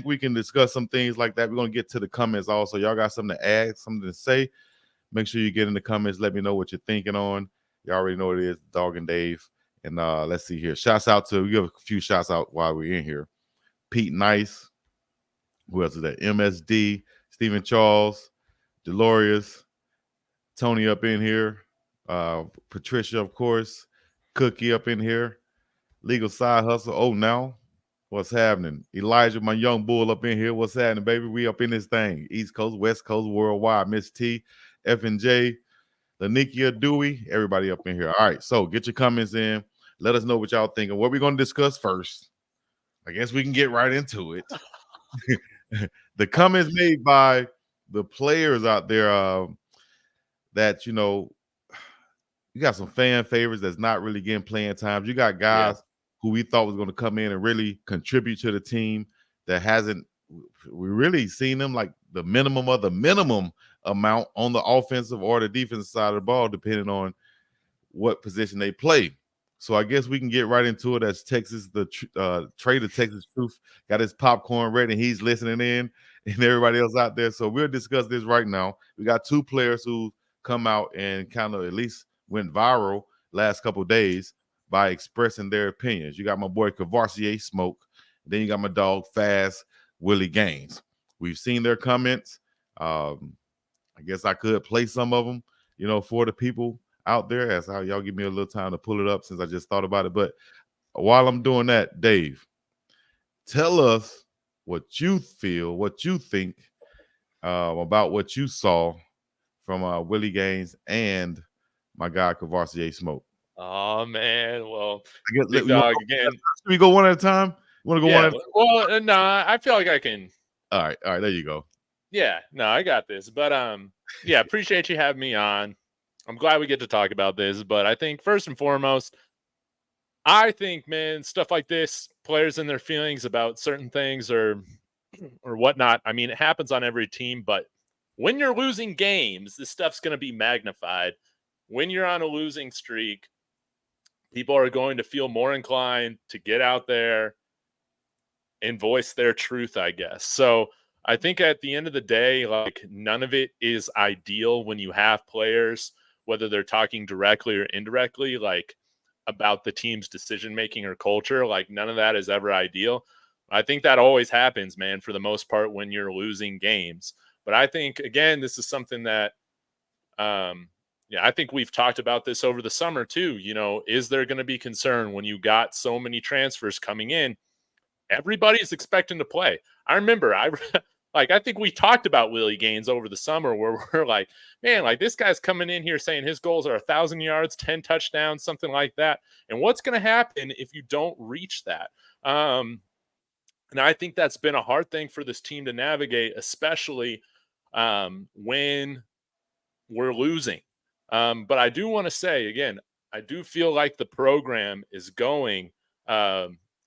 we can discuss some things like that. We're going to get to the comments also. Y'all got something to add, something to say. Make sure you get in the comments. Let me know what you're thinking on. You already know what it is, Dog and Dave. And let's see here. We give a few shouts out while we're in here. Pete Nice. Who else is that? MSD. Stephen Charles. Delorious. Tony up in here. Patricia, of course. Cookie up in here. Legal Side Hustle. Oh, now. What's happening? Elijah, my young bull up in here. What's happening, baby? We up in this thing. East Coast, West Coast, worldwide. Miss T, F and J, Lanikia, Dewey, everybody up in here. All right, so get your comments in. Let us know what y'all think. And what we're going to discuss first. I guess we can get right into it. The comments made by the players out there that, you know, you got some fan favorites that's not really getting playing times. You got guys who we thought was going to come in and really contribute to the team that hasn't. We really seen them like the minimum of the minimum amount on the offensive or the defensive side of the ball, depending on what position they play. So I guess we can get right into it. As Texas, the Trader Texas Truth got his popcorn ready and he's listening in, and everybody else out there. So we'll discuss this right now. We got two players who come out and kind of at least went viral last couple of days by expressing their opinions. You got my boy Cavassier Smoke. Then you got my dog Fast Willie Gaines. We've seen their comments. I guess I could play some of them, you know, for the people out there. As how y'all give me a little time to pull it up since I just thought about it. But while I'm doing that, Dave, tell us what you feel, what you think about what you saw from Willie Gaines and my guy Cavassier Smoke. Oh man, well, I guess, big dog again. Should we go one at a time? You want to go one at a time? Well, no, I feel like I can. All right, there you go. Yeah, no, I got this. But yeah, appreciate you having me on. I'm glad we get to talk about this. But I think first and foremost, I think, man, stuff like this, players and their feelings about certain things or whatnot. I mean, it happens on every team, but when you're losing games, this stuff's going to be magnified. When you're on a losing streak, people are going to feel more inclined to get out there and voice their truth, I guess. So I think at the end of the day, like, none of it is ideal when you have players, whether they're talking directly or indirectly, like, about the team's decision-making or culture. Like, none of that is ever ideal. I think that always happens, man, for the most part when you're losing games. But I think, again, this is something that, I think we've talked about this over the summer too. You know, is there going to be concern when you got so many transfers coming in? Everybody's expecting to play. I remember, I think we talked about Willie Gaines over the summer where we're like, man, like, this guy's coming in here saying his goals are 1,000 yards, 10 touchdowns, something like that. And what's going to happen if you don't reach that? And I think that's been a hard thing for this team to navigate, especially when we're losing. But I do want to say, again, I do feel like the program is going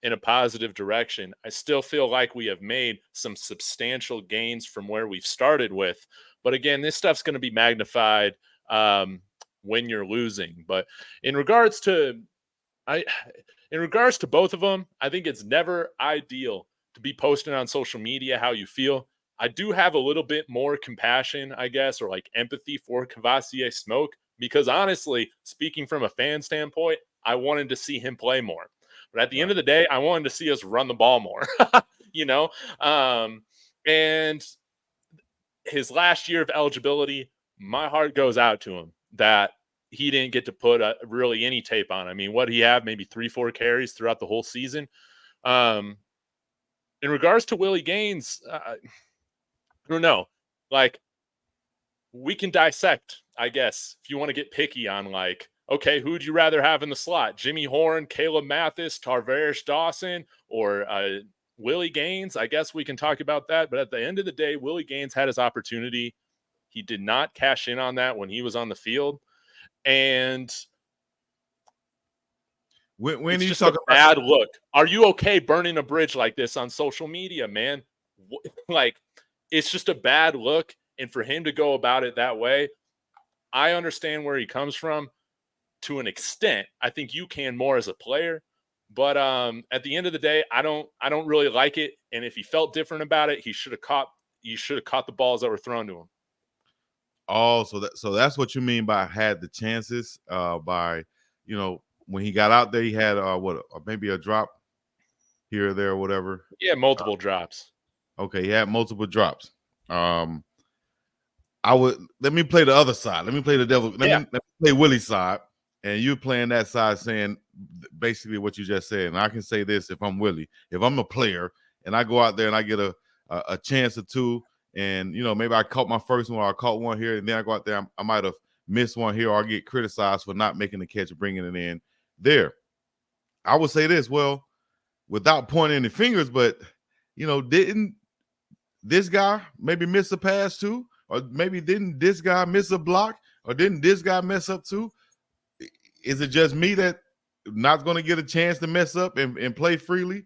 in a positive direction. I still feel like we have made some substantial gains from where we've started with. But again, this stuff's going to be magnified when you're losing. But in regards to both of them, I think it's never ideal to be posting on social media how you feel. I do have a little bit more compassion, I guess, or like empathy for Cavassier Smoke, because honestly, speaking from a fan standpoint, I wanted to see him play more. But at the end of the day, I wanted to see us run the ball more, you know? And his last year of eligibility, my heart goes out to him that he didn't get to put really any tape on. I mean, what he have, maybe 3-4 carries throughout the whole season. In regards to Willie Gaines, I don't know. Like, we can dissect, I guess, if you want to get picky on, like, okay, who would you rather have in the slot? Jimmy Horn, Caleb Mathis, Tarvarish Dawson, or Willie Gaines? I guess we can talk about that. But at the end of the day, Willie Gaines had his opportunity. He did not cash in on that when he was on the field. And when it's you just talk a bad look. Are you okay burning a bridge like this on social media, man? Like, it's just a bad look. And for him to go about it that way, I understand where he comes from to an extent. I think you can more as a player. But at the end of the day, I don't really like it. And if he felt different about it, he should have caught the balls that were thrown to him. Oh, so that's what you mean by had the chances. By when he got out there, he had maybe a drop here or there or whatever. Yeah, multiple drops. Okay, he had multiple drops. Let me play the other side. Let me play the devil. Let me play Willie's side, and you playing that side, saying basically what you just said. And I can say this: if I'm Willie, if I'm a player, and I go out there and I get a chance or two, and maybe I caught my first one or I caught one here, and then I go out there, I might have missed one here, or I get criticized for not making the catch, bringing it in there. I would say this: well, without pointing any fingers, but didn't this guy maybe miss a pass too? Or maybe didn't this guy miss a block? Or didn't this guy mess up too? Is it just me that not going to get a chance to mess up and play freely?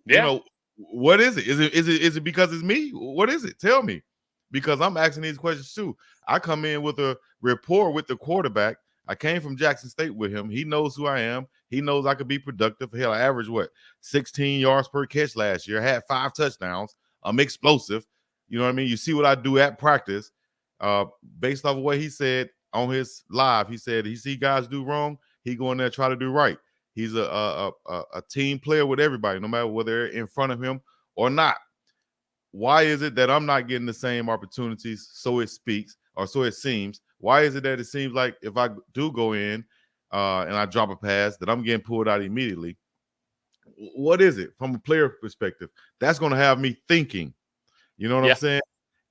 Yeah. What is it? Is it because it's me? What is it? Tell me. Because I'm asking these questions too. I come in with a rapport with the quarterback. I came from Jackson State with him. He knows who I am. He knows I could be productive. Hell, I averaged 16 yards per catch last year. I had 5 touchdowns. I'm explosive. You know what I mean? You see what I do at practice. Based off of what he said on his live, he said he see guys do wrong, he go in there and try to do right. He's a team player with everybody, no matter whether they're in front of him or not. Why is it that I'm not getting the same opportunities? So it speaks, or so it seems. Why is it that it seems like if I do go in and I drop a pass, that I'm getting pulled out immediately? What is it from a player perspective? That's going to have me thinking. You know what I'm saying?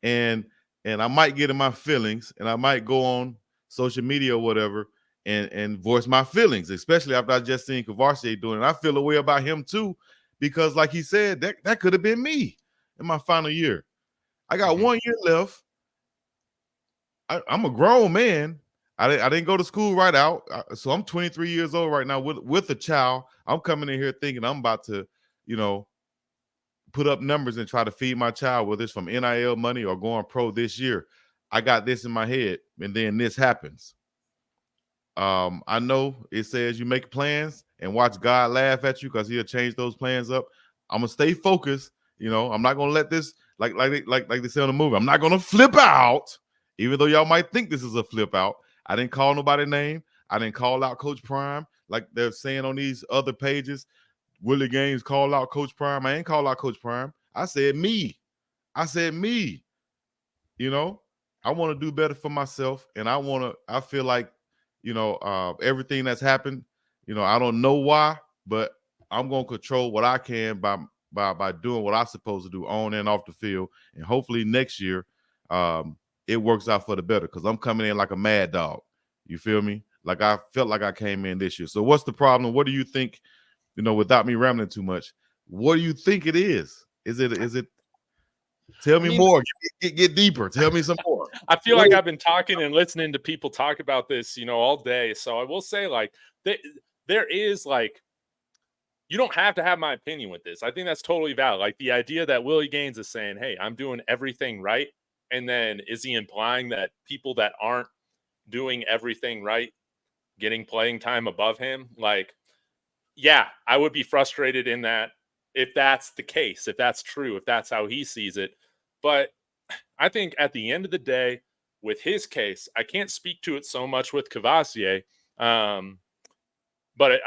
And I might get in my feelings, and I might go on social media or whatever and voice my feelings, especially after I just seen Kavarshay doing it. I feel a way about him too, because like he said, that could have been me in my final year. I got 1 year left. I'm a grown man. I didn't go to school right out. So I'm 23 years old right now with a child. I'm coming in here thinking I'm about to, put up numbers and try to feed my child, whether it's from NIL money or going pro this year. I got this in my head, and then this happens. I know it says you make plans and watch God laugh at you because he'll change those plans up. I'm gonna stay focused. I'm not gonna let this like they say on the movie. I'm not gonna flip out, even though y'all might think this is a flip out. I didn't call nobody's name. I didn't call out Coach Prime like they're saying on these other pages. Willie Gaines called out Coach Prime. I ain't called out Coach Prime. I said me. I want to do better for myself, and I feel like, everything that's happened, I don't know why, but I'm going to control what I can by doing what I'm supposed to do on and off the field, and hopefully next year it works out for the better, because I'm coming in like a mad dog. You feel me? Like I felt like I came in this year. So what's the problem? What do you think? Without me rambling too much, what do you think it is? Is it? Tell me more. Get deeper. Tell me some more. I feel like I've been talking and listening to people talk about this, all day. So I will say, like, there is, like, you don't have to have my opinion with this. I think that's totally valid. Like, the idea that Willie Gaines is saying, hey, I'm doing everything right. And then is he implying that people that aren't doing everything right getting playing time above him? Like, yeah, I would be frustrated in that if that's the case, if that's true, if that's how he sees it. But I think at the end of the day, with his case, I can't speak to it so much with Kavassier. But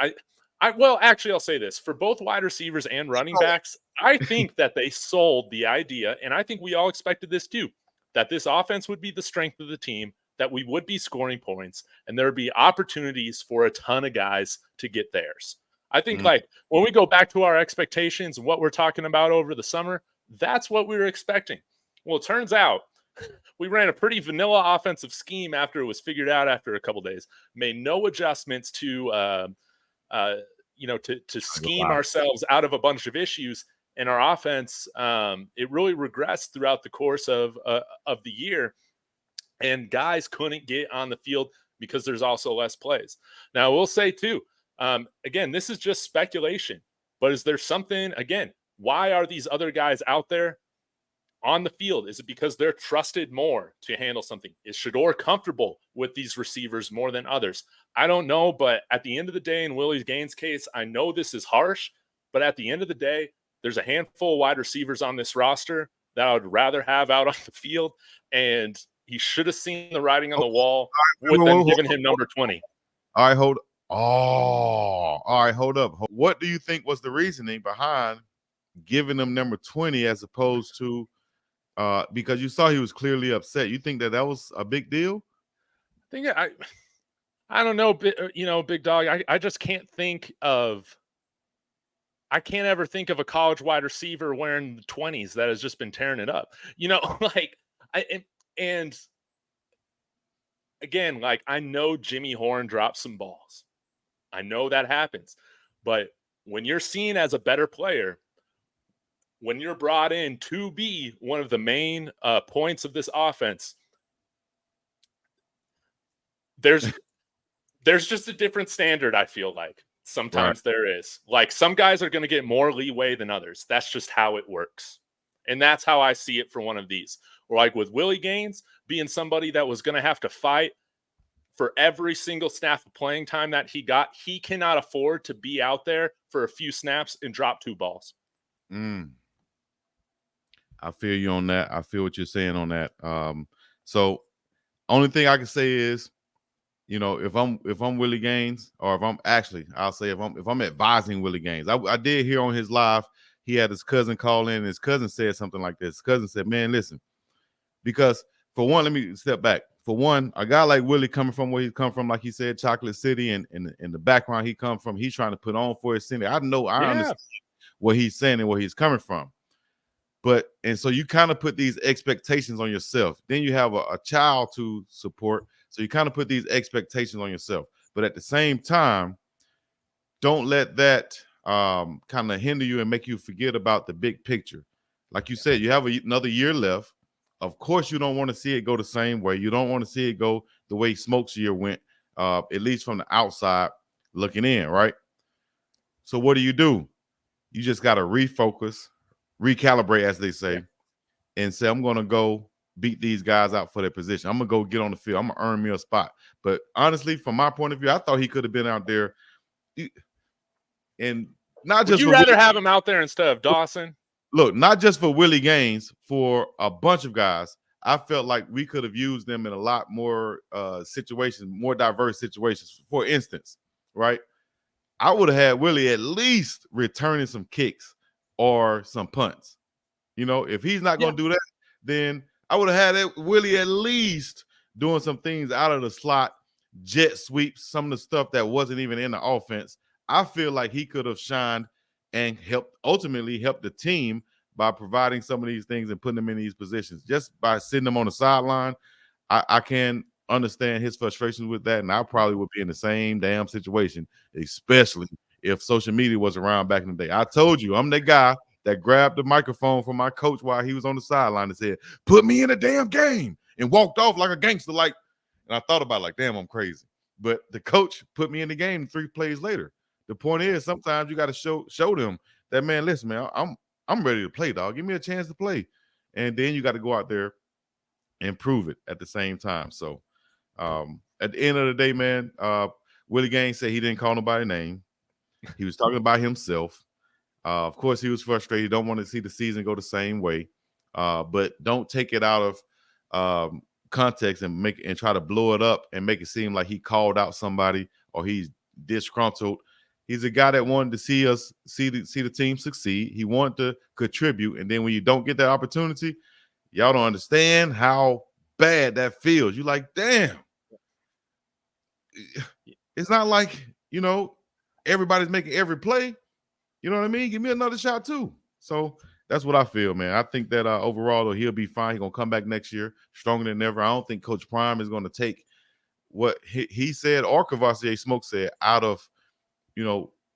actually, I'll say this. For both wide receivers and running backs, I think that they sold the idea, and I think we all expected this too, that this offense would be the strength of the team, that we would be scoring points, and there would be opportunities for a ton of guys to get theirs. I think like when we go back to our expectations and what we're talking about over the summer, that's what we were expecting. Well, it turns out we ran a pretty vanilla offensive scheme after it was figured out after a couple days, made no adjustments to scheme ourselves out of a bunch of issues. And our offense, it really regressed throughout the course of the year. And guys couldn't get on the field because there's also less plays. Now, we'll say too, again, this is just speculation, but is there something, again, why are these other guys out there? on the field? Is it because they're trusted more to handle something? Is Shedeur comfortable with these receivers more than others? I don't know, but at the end of the day, in Willie Gaines' case, I know this is harsh, but at the end of the day, there's a handful of wide receivers on this roster that I would rather have out on the field, and he should have seen the writing on the wall with them giving him number 20. All right, hold. Oh, all right, hold up. What do you think was the reasoning behind giving them number 20 as opposed to because you saw he was clearly upset? You think that was a big deal? I don't know, Big Dog. I just can't think of. I can't ever think of a college wide receiver wearing the 20s that has just been tearing it up. Like and again, like I know Jimmy Horn drops some balls. I know that happens. But when you're seen as a better player, when you're brought in to be one of the main points of this offense, there's just a different standard, I feel like. Sometimes there is. Like some guys are going to get more leeway than others. That's just how it works. And that's how I see it for one of these. Or like with Willie Gaines being somebody that was going to have to fight for every single snap of playing time that he got, he cannot afford to be out there for a few snaps and drop 2 balls. I feel you on that. I feel what you're saying on that. So only thing I can say is, if I'm Willie Gaines, or I'll say if I'm advising Willie Gaines. I did hear on his live, he had his cousin call in, and his cousin said something like this. His cousin said, man, listen, because for one, let me step back. For one, a guy like Willie coming from where he come from, like he said, Chocolate City, and in the background he come from, he's trying to put on for his city. I understand what he's saying and where he's coming from. And so you kind of put these expectations on yourself. Then you have a child to support. So you kind of put these expectations on yourself. But at the same time, don't let that kind of hinder you and make you forget about the big picture. Like you said, you have another year left. Of course, you don't want to see it go the same way. You don't want to see it go the way Smoke's year went, at least from the outside looking in, right? So what do? You just got to refocus, recalibrate, as they say, and say, I'm going to go beat these guys out for their position. I'm going to go get on the field. I'm going to earn me a spot. But honestly, from my point of view, I thought he could have been out there. And not just. Would you rather have him out there instead of Dawson? Look, not just for Willie Gaines, for a bunch of guys. I felt like we could have used them in a lot more situations, more diverse situations. For instance, right? I would have had Willie at least returning some kicks or some punts. If he's not going to do that, then I would have had Willie at least doing some things out of the slot, jet sweeps, some of the stuff that wasn't even in the offense. I feel like he could have shined and ultimately helped the team by providing some of these things and putting them in these positions. Just by sitting them on the sideline, I can understand his frustrations with that, and I probably would be in the same damn situation, especially if social media was around back in the day. I told you, I'm the guy that grabbed the microphone from my coach while he was on the sideline and said, put me in a damn game, and walked off like a gangster. And I thought about it like, damn, I'm crazy. But the coach put me in the game 3 plays later. The point is, sometimes you got to show them that, man, listen, man, I'm ready to play, dog. Give me a chance to play. And then you got to go out there and prove it at the same time. So at the end of the day, man, Willie Gaines said he didn't call nobody name. He was talking about himself. Of course, he was frustrated. He don't want to see the season go the same way. But don't take it out of context and try to blow it up and make it seem like he called out somebody or he's disgruntled. He's a guy that wanted to see the team succeed. He wanted to contribute. And then when you don't get that opportunity, y'all don't understand how bad that feels. You're like, damn. It's not like, everybody's making every play. You know what I mean? Give me another shot too. So that's what I feel, man. I think that overall, though, he'll be fine. He's going to come back next year stronger than ever. I don't think Coach Prime is going to take what he said or Cavassier Smoke said out of,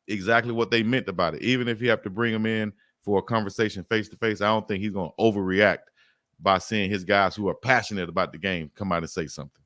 exactly what they meant about it. Even if you have to bring him in for a conversation face-to-face, I don't think he's going to overreact by seeing his guys who are passionate about the game come out and say something.